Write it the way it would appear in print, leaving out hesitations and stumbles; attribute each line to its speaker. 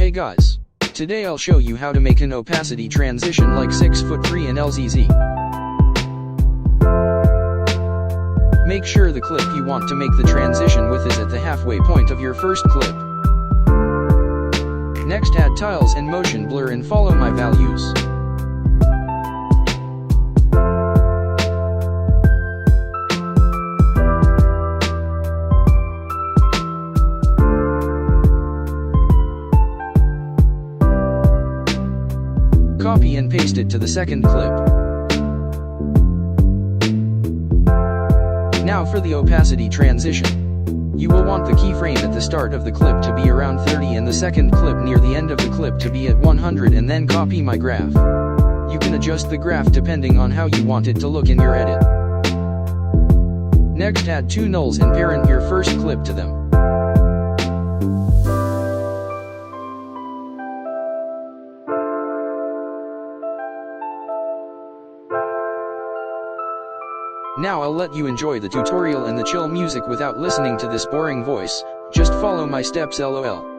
Speaker 1: Hey guys, today I'll show you how to make an opacity transition like 6ft3 and LZZ. Make sure the clip you want to make the transition with is at the halfway point of your first clip. Next, add tiles and motion blur and follow my values. Copy and paste it to the second clip. Now for the opacity transition. You will want the keyframe at the start of the clip to be around 30 and the second clip near the end of the clip to be at 100, and then copy my graph. You can adjust the graph depending on how you want it to look in your edit. Next, add two nulls and parent your first clip to them. Now I'll let you enjoy the tutorial and the chill music without listening to this boring voice. Just follow my steps, lol.